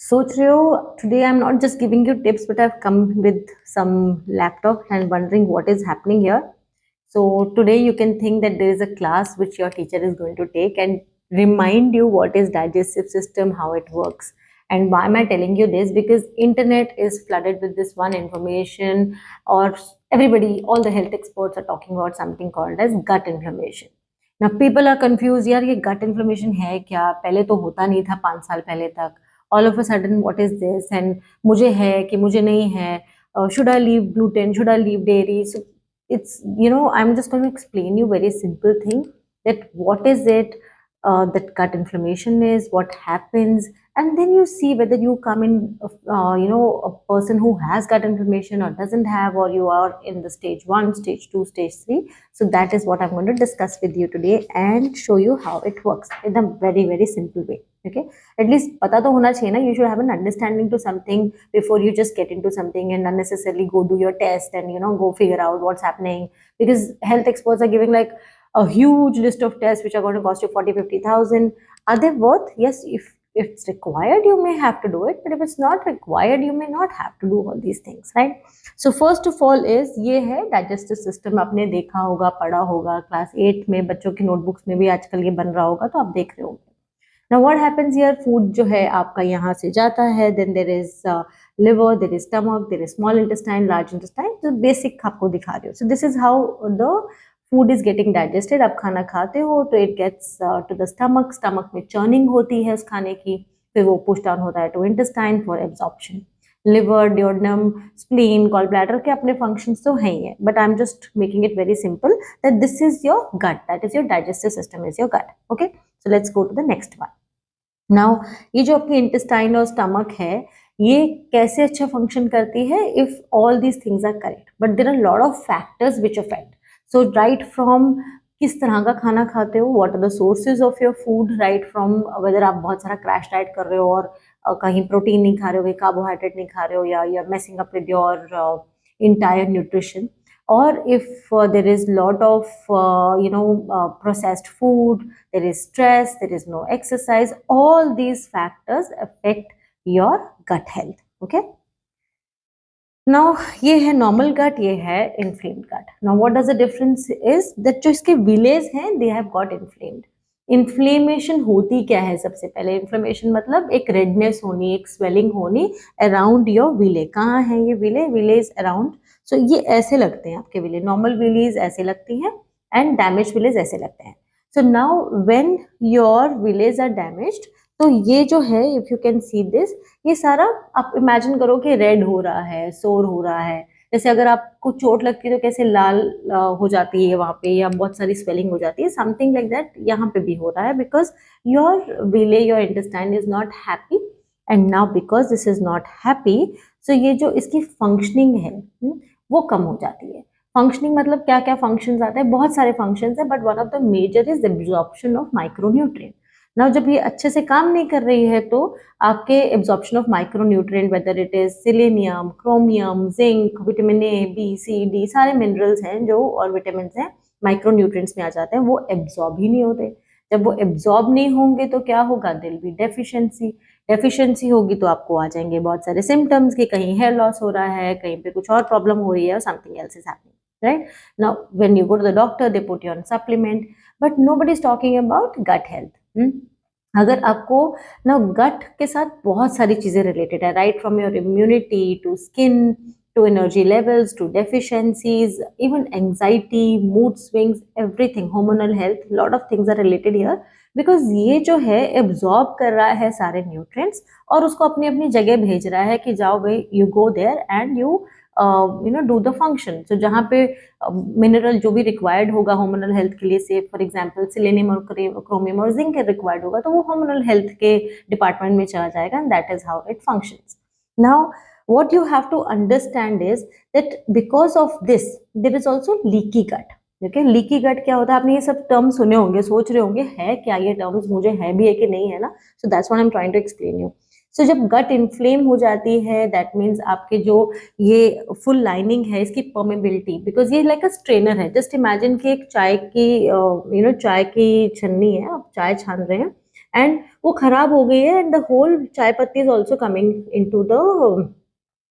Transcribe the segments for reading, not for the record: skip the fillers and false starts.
सोच रहे हो today I'm not just giving you tips but I've come with some laptop and wondering what is happening here. So today you can think that there is a class which your teacher is going to take and remind you what is digestive system, how it works. And why am I telling you this? Because internet is flooded with this one information, or everybody, all the health experts are talking about something called as gut inflammation. Now people are confused, यार ये gut inflammation है क्या? पहले तो होता नहीं था 5 साल पहले तक. All of a sudden what is this, and मुझे है कि मुझे नहीं है, should I leave gluten, should I leave dairy? So it's, I'm just going to explain you very simple thing, that what is it, that gut inflammation is, what happens, and then you see whether you come in, a person who has gut inflammation or doesn't have, or you are in the stage 1, stage 2, stage 3. So that is what I'm going to discuss with you today and show you how it works in a very, very simple way. Okay, at least पता तो होना चाहिए ना. You should have an understanding to something before you just get into something and unnecessarily go do your test and go figure out what's happening, because health experts are giving like a huge list of tests which are going to cost you 40,000-50,000. Are they worth? Yes, if it's required you may have to do it, but if it's not required you may not have to do all these things, right? So first of all is ये है digestive system. आपने देखा होगा, पढ़ा होगा, class 8 में बच्चों की नोटबुक्स में भी आजकल ये बन रहा होगा, तो आप देख रहे होंगे. Now what happens here? Food जो है आपका यहाँ से जाता है, then there is liver, there is stomach, there is small intestine, large intestine. तो basic आपको दिखा रही हूँ. So this is how the food is getting digested. आप खाना खाते हो तो it gets to the stomach. Stomach में churning होती है उस खाने की, फिर वो push down होता है to intestine for absorption. Liver, duodenum, spleen, gallbladder के अपने functions तो हैं ही है, but I'm just making it very simple that this is your gut, that is your digestive system is your gut. Okay, so let's go to the next one. Now ये जो आपकी intestine और stomach है, ये कैसे अच्छा function करती है if all these things are correct, but there are lot of factors which affect. So right from किस तरह का खाना खाते हो, what are the sources of your food, right from whether आप बहुत सारा क्रैश डाइट कर रहे हो और कहीं प्रोटीन नहीं खा रहे हो, कहीं कार्बोहाइड्रेट नहीं खा रहे हो, या you are messing up with your entire nutrition, or if there is lot of processed food, there is stress, there is no exercise, all these factors affect your gut health. Okay, now ये है normal gut, ये है inflamed gut. Now what does the difference is that जो इसके villages हैं they have got inflamed. Inflammation होती क्या है? सबसे पहले इन्फ्लेमेशन मतलब एक रेडनेस होनी, एक स्वेलिंग होनी अराउंड योर विले. कहाँ है ये विले? विले इज अराउंड. सो ये ऐसे लगते हैं आपके विले. नॉर्मल विलेज ऐसे लगती हैं एंड डैमेज विलेज ऐसे लगते हैं. So now when your village are damaged, तो ये जो है if you can see this, ये सारा आप इमेजिन करो कि रेड हो रहा है, सोर हो रहा है. जैसे अगर आपको चोट लगती है तो कैसे लाल हो जाती है वहाँ पे, या बहुत सारी स्वेलिंग हो जाती है, समथिंग लाइक दैट यहाँ पे भी हो रहा है, because your villi, your intestine is not happy. And now because this is not happy, so ये जो इसकी फंक्शनिंग है वो कम हो जाती है. फंक्शनिंग मतलब क्या क्या फंक्शंस आते हैं? बहुत सारे फंक्शंस है, but one of the major is absorption of micronutrient. Now जब ये अच्छे से काम नहीं कर रही है तो आपके absorption of micronutrient, whether it is selenium, chromium, zinc, vitamin A, B, C, D, सारे मिनरल्स हैं जो और विटामिन हैं माइक्रोन्यूट्रिएंट्स में आ जाते हैं, वो एब्जॉर्ब ही नहीं होते. जब वो एब्जॉर्ब नहीं होंगे तो क्या होगा? देयर विल बी डेफिशिएंसी होगी तो आपको आ जाएंगे बहुत सारे सिम्टम्स कि कहीं हेयर लॉस हो रहा है, कहीं पे कुछ और प्रॉब्लम हो रही है, और something else is happening. Right now when you go to the doctor they put you on supplement, but nobody is talking about gut health. अगर आपको ना गट के साथ बहुत सारी चीजें रिलेटेड है, right from your immunity to skin to energy levels to deficiencies, even anxiety, mood swings, everything, hormonal health, lot of things are related here, because ये जो है एब्जॉर्ब कर रहा है सारे न्यूट्रिएंट्स और उसको अपनी अपनी जगह भेज रहा है कि जाओ भाई, you go there and you do the function. So जहाँ पे मिनरल जो भी रिक्वायर्ड होगा hormonal हेल्थ के लिए, से फॉर एग्जांपल सेलेनियम और क्रोमियम और जिंक रिक्वायर्ड होगा, तो वो hormonal हेल्थ के डिपार्टमेंट में चला जाएगा, and that is how it functions. Now what you have to understand is that because of this there is also leaky gut. Okay, leaky gut क्या होता है? आपने ये सब टर्म्स सुने होंगे, सोच रहे होंगे है क्या ये टर्म्स, मुझे है भी है कि नहीं है ना. So that's what I am trying to explain you. So जब गट इन्फ्लेम हो जाती है, दैट मीन्स आपके जो ये फुल लाइनिंग है इसकी परमेबिलिटी, बिकॉज ये लाइक अ स्ट्रेनर है. जस्ट इमेजिन कि एक चाय की चाय की छन्नी है, आप चाय छान रहे हैं, एंड वो खराब हो गई है एंड द होल चाय पत्ती is also coming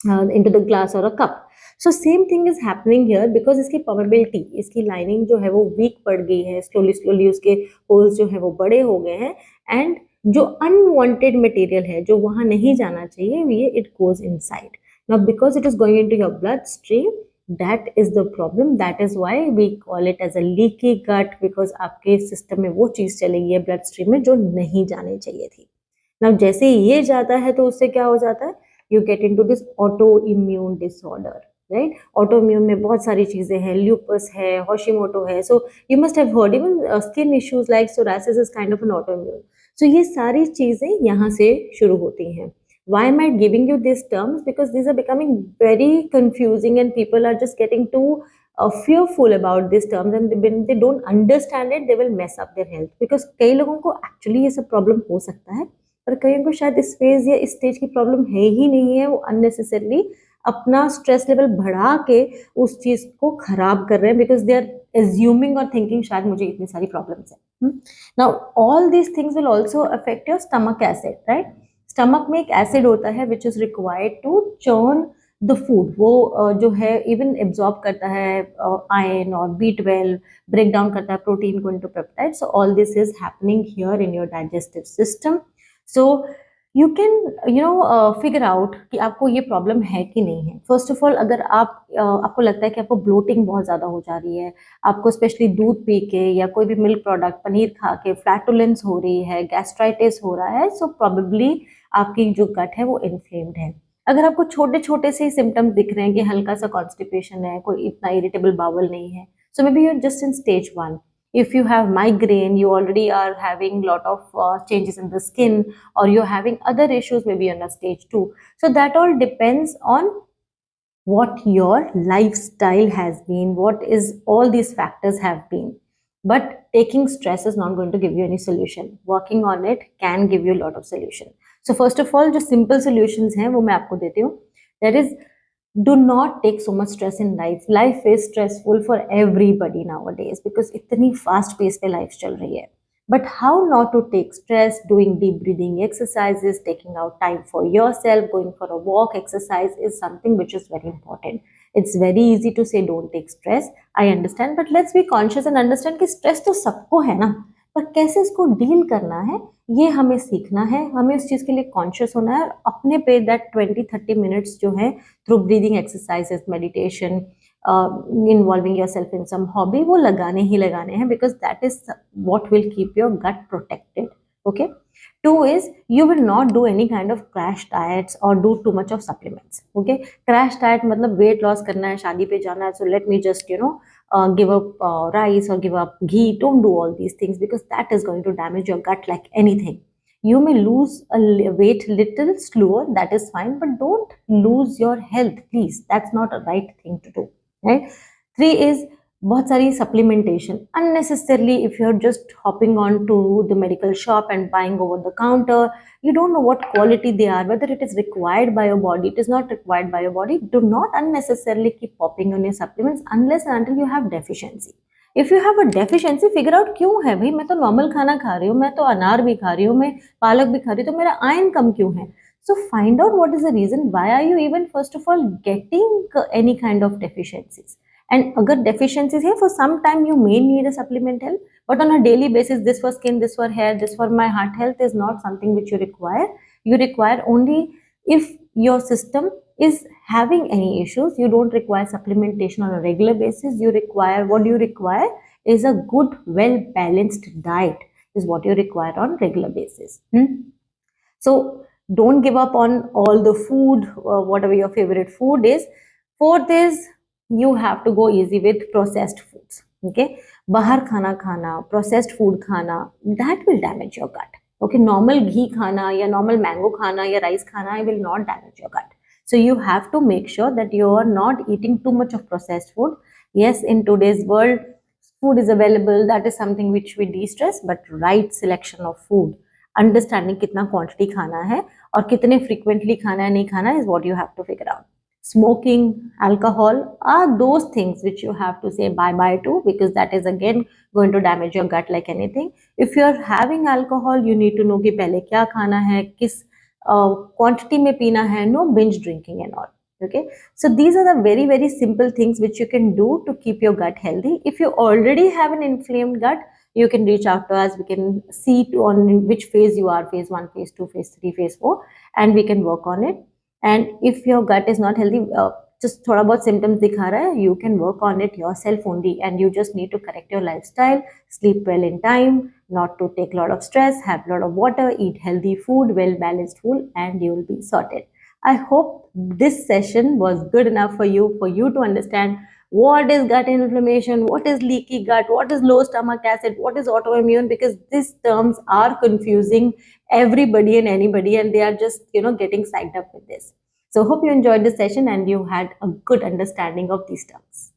into the glass or a cup. So same thing is happening here because इसकी permeability, इसकी lining जो है वो weak पड़ गई है, slowly उसके holes जो है वो बड़े हो गए हैं and जो unwanted material है जो वहाँ नहीं जाना चाहिए ये it goes inside. Now because it is going into your bloodstream, that is the problem. That is why we call it as a leaky gut because आपके system में वो चीज़ चली गई है bloodstream में जो नहीं जानी चाहिए थी. Now जैसे ये जाता है तो उससे क्या हो जाता है, you get into this autoimmune disorder, right? Autoimmune में बहुत सारी चीजें हैं, lupus है, Hashimoto है, so you must have heard even skin issues like psoriasis is kind of an autoimmune. So ये सारी चीजें यहाँ से शुरू होती हैं. Why am I giving you these terms? Because these are becoming very confusing and people are just getting too fearful about these terms, and when they don't understand it, they will mess up their health. Because कई लोगों को actually ये सब problem हो सकता है, पर कईयों को शायद इस फेज या इस स्टेज की प्रॉब्लम है ही नहीं है, वो अननेसेसरली अपना स्ट्रेस लेवल बढ़ा के उस चीज को खराब कर रहे हैं बिकॉज दे आर एज्यूमिंग और थिंकिंग शायद मुझे इतनी सारी प्रॉब्लम्स है. Now all these things will also affect your stomach acid, right? Stomach में एक एसिड होता है which is required to churn the food. वो जो है इवन एब्जॉर्ब करता है आयरन और B12, ब्रेक डाउन करता है प्रोटीन को into peptide. So all this is happening here in your digestive system. So you can figure out कि आपको ये प्रॉब्लम है कि नहीं है. फर्स्ट ऑफ ऑल अगर आपको लगता है कि आपको ब्लोटिंग बहुत ज़्यादा हो जा रही है, आपको स्पेशली दूध पी के या कोई भी मिल्क प्रोडक्ट पनीर खा के फ्लैटुलेंस हो रही है, गैस्ट्राइटिस हो रहा है, सो प्रॉबेबली आपकी जो गट है वो इन्फ्लेम्ड है. अगर आपको छोटे छोटे से सिम्टम्स दिख रहे हैं कि हल्का सा कॉन्स्टिपेशन है, कोई इतना इरिटेबल बावल नहीं है, so maybe you are just in stage 1. If you have migraine, you already are having lot of changes in the skin, or you're having other issues maybe on a stage 2. So that all depends on what your lifestyle has been, what is all these factors have been. But taking stress is not going to give you any solution. Working on it can give you a lot of solution. So first of all, जो simple solutions हैं वो मैं आपको देती हूँ. That is, do not take so much stress in life. Life is stressful for everybody nowadays because इतनी fast pace पे life चल रही है. But how not to take stress? Doing deep breathing exercises, taking out time for yourself, going for a walk, exercise is something which is very important. It's very easy to say don't take stress. I understand, but let's be conscious and understand कि stress तो सबको है ना, पर कैसे इसको deal करना है ये हमें सीखना है. हमें उस चीज़ के लिए कॉन्शियस होना है और अपने पे दैट 20-30 मिनट्स जो है through breathing exercises, meditation, involving your self in some hobby, वो लगाने ही लगाने हैं because that is what will keep your gut protected. Okay. 2 is you will not do any kind of crash diets or do too much of supplements. Okay, crash diet मतलब weight loss करना है, शादी पे जाना है, so let me just give up rice or give up ghee. Don't do all these things because that is going to damage your gut like anything. You may lose weight little slower, that is fine, but don't lose your health, please. That's not a right thing to do, right? 3 is बहुत सारी supplementation unnecessarily. If you're just hopping on to the medical shop and buying over the counter, you don't know what quality they are, whether it is required by your body, it is not required by your body. Do not unnecessarily keep popping on your supplements unless and until you have deficiency. If you have a deficiency, figure out क्यों है भाई. मैं तो normal खाना खा रही हूँ, मैं तो अनार भी खा रही हूँ, मैं पालक भी खा रही हूँ, तो मेरा iron कम क्यों है? So find out what is the reason. Why are you even first of all getting any kind of deficiencies? And अगर deficiencies है, for some time you may need a supplement help, but on a daily basis, this for skin, this for hair, this for my heart health is not something which you require. You require only if your system is having any issues. You don't require supplementation on a regular basis. You require, what you require is a good, well balanced diet is what you require on regular basis. So don't give up on all the food, whatever your favorite food is. 4th is you have to go easy with processed foods. Okay, bahar khana khana, processed food khana, that will damage your gut. Okay, normal ghee khana ya normal mango khana ya rice khana will not damage your gut. So you have to make sure that you are not eating too much of processed food. Yes, in today's world food is available, that is something which we de-stress, but right selection of food, understanding kitna quantity khana hai और कितने frequently खाना है नहीं खाना is what you have to figure out. smoking, alcohol are those things which you have to say bye bye to, because that is again going to damage your gut like anything. If you're having alcohol, you need to know कि पहले क्या खाना है, किस quantity में पीना है, no binge drinking and all. Okay, so these are the very, very simple things which you can do to keep your gut healthy. If you already have an inflamed gut, you can reach out to us. We can see on which phase you are, phase 1, phase 2, phase 3, phase 4, and we can work on it. And if your gut is not healthy, just thoda bahut symptoms dikha raha hai, you can work on it yourself only, and you just need to correct your lifestyle, sleep well in time, not to take a lot of stress, have a lot of water, eat healthy food, well balanced food, and you will be sorted. I hope this session was good enough for you to understand what is gut inflammation, what is leaky gut, what is low stomach acid, what is autoimmune, because these terms are confusing everybody and anybody, and they are just getting psyched up with this. So hope you enjoyed this session and you had a good understanding of these terms.